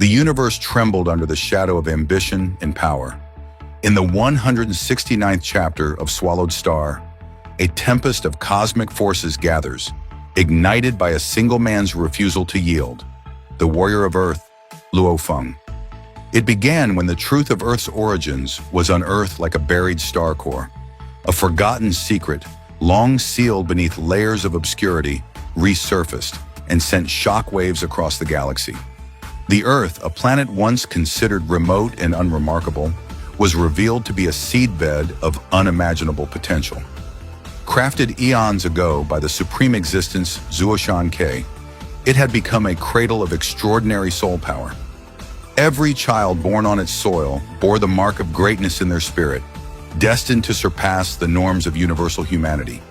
The universe trembled under the shadow of ambition and power. In the 169th chapter of Swallowed Star, a tempest of cosmic forces gathers, ignited by a single man's refusal to yield, the warrior of Earth, Luo Feng. It began when the truth of Earth's origins was unearthed like a buried star core. A forgotten secret, long sealed beneath layers of obscurity, resurfaced and sent shockwaves across the galaxy. The Earth, a planet once considered remote and unremarkable, was revealed to be a seedbed of unimaginable potential. Crafted eons ago by the supreme existence Zuoshan Ke, it had become a cradle of extraordinary soul power. Every child born on its soil bore the mark of greatness in their spirit, destined to surpass the norms of universal humanity.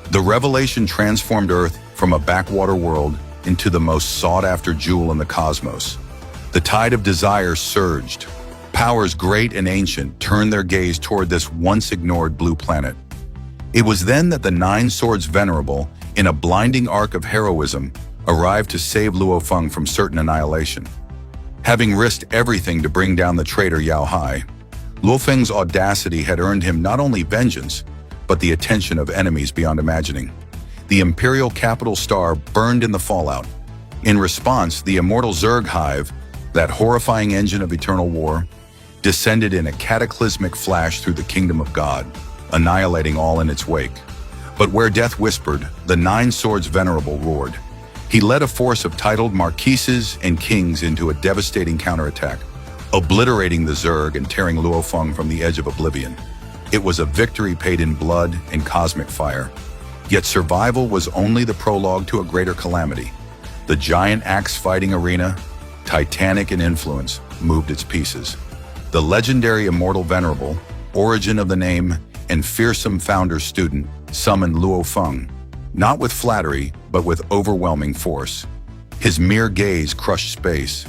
The revelation transformed Earth from a backwater world into the most sought-after jewel in the cosmos. The tide of desire surged. Powers great and ancient turned their gaze toward this once-ignored blue planet. It was then that the Nine Swords Venerable, in a blinding arc of heroism, arrived to save Luo Feng from certain annihilation. Having risked everything to bring down the traitor Yao Hai, Luo Feng's audacity had earned him not only vengeance, but the attention of enemies beyond imagining. The imperial capital star burned in the fallout. In response, the immortal Zerg Hive, that horrifying engine of eternal war, descended in a cataclysmic flash through the kingdom of God, annihilating all in its wake. But where death whispered, the Nine Swords Venerable roared. He led a force of titled marquises and kings into a devastating counterattack, obliterating the Zerg and tearing Luo Feng from the edge of oblivion. It was a victory paid in blood and cosmic fire. Yet survival was only the prologue to a greater calamity. The giant axe-fighting arena, titanic in influence, moved its pieces. The legendary Immortal Venerable, origin of the name, and fearsome founder student, summoned Luo Feng, not with flattery, but with overwhelming force. His mere gaze crushed space.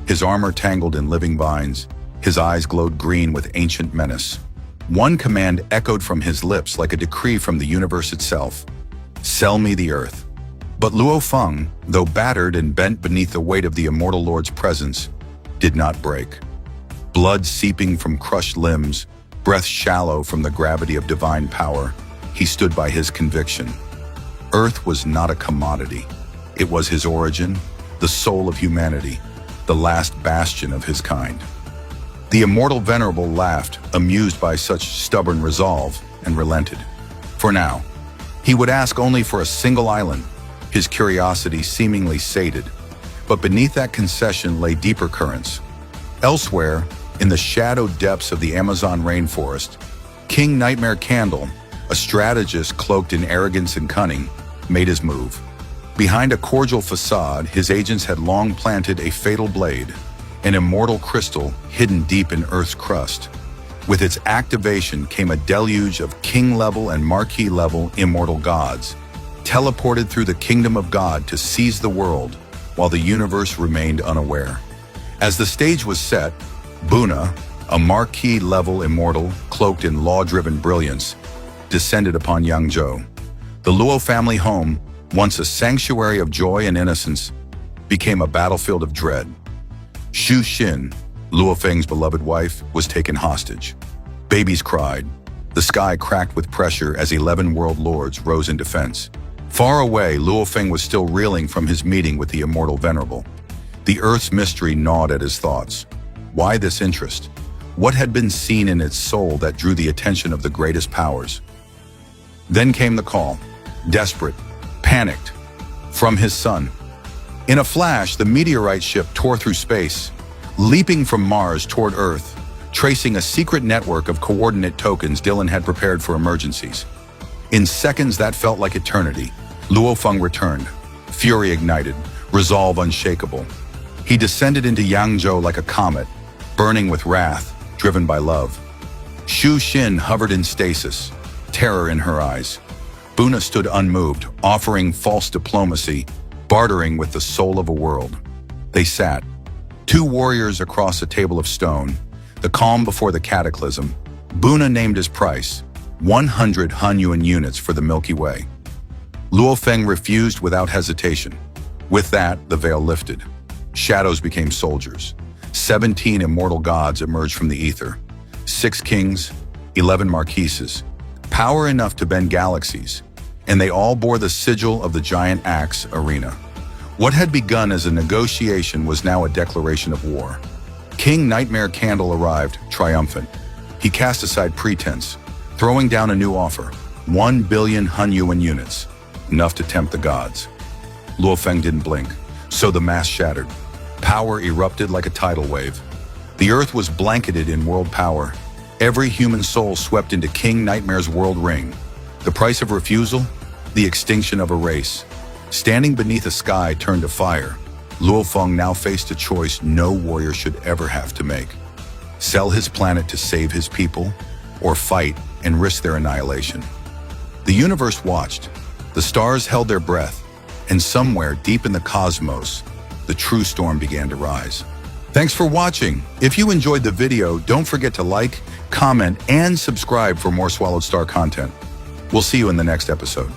His armor tangled in living vines. His eyes glowed green with ancient menace. One command echoed from his lips like a decree from the universe itself. Sell me the earth. But Luo Feng, though battered and bent beneath the weight of the Immortal Lord's presence, did not break. Blood seeping from crushed limbs, breath shallow from the gravity of divine power, he stood by his conviction. Earth was not a commodity. It was his origin, the soul of humanity, the last bastion of his kind. The Immortal Venerable laughed, amused by such stubborn resolve, and relented. For now, he would ask only for a single island, his curiosity seemingly sated. But beneath that concession lay deeper currents. Elsewhere, in the shadowed depths of the Amazon rainforest, King Nightmare Candle, a strategist cloaked in arrogance and cunning, made his move. Behind a cordial facade, his agents had long planted a fatal blade, an immortal crystal hidden deep in Earth's crust. With its activation came a deluge of king-level and marquis-level immortal gods, teleported through the kingdom of God to seize the world while the universe remained unaware. As the stage was set, Buna, a marquis-level immortal cloaked in law-driven brilliance, descended upon Yangzhou. The Luo family home, once a sanctuary of joy and innocence, became a battlefield of dread. Xu Xin, Luo Feng's beloved wife, was taken hostage. Babies cried. The sky cracked with pressure as 11 world lords rose in defense. Far away, Luo Feng was still reeling from his meeting with the Immortal Venerable. The Earth's mystery gnawed at his thoughts. Why this interest? What had been seen in its soul that drew the attention of the greatest powers? Then came the call, desperate, panicked, from his son. In a flash, the meteorite ship tore through space, leaping from Mars toward Earth, tracing a secret network of coordinate tokens Dylan had prepared for emergencies. In seconds that felt like eternity, Luo Feng returned, fury ignited, resolve unshakable. He descended into Yangzhou like a comet, burning with wrath, driven by love. Xu Xin hovered in stasis, terror in her eyes. Buna stood unmoved, offering false diplomacy, bartering with the soul of a world. They sat, two warriors across a table of stone, the calm before the cataclysm. Buna named his price, 100 Hunyuan units for the Milky Way. Luo Feng refused without hesitation. With that, the veil lifted. Shadows became soldiers. 17 immortal gods emerged from the ether. 6 kings, 11 marquises. Power enough to bend galaxies. And they all bore the sigil of the giant axe arena. What had begun as a negotiation was now a declaration of war. King Nightmare Candle arrived, triumphant. He cast aside pretense, throwing down a new offer, 1 billion Hunyuan units, enough to tempt the gods. Luo Feng didn't blink, so the mass shattered. Power erupted like a tidal wave. The earth was blanketed in world power. Every human soul swept into King Nightmare's world ring. The price of refusal? The extinction of a race. Standing beneath a sky turned to fire, Luo Feng now faced a choice no warrior should ever have to make. Sell his planet to save his people, or fight and risk their annihilation. The universe watched. The stars held their breath, and somewhere deep in the cosmos, the true storm began to rise. Thanks for watching. If you enjoyed the video, don't forget to like, comment, and subscribe for more Swallowed Star content. We'll see you in the next episode.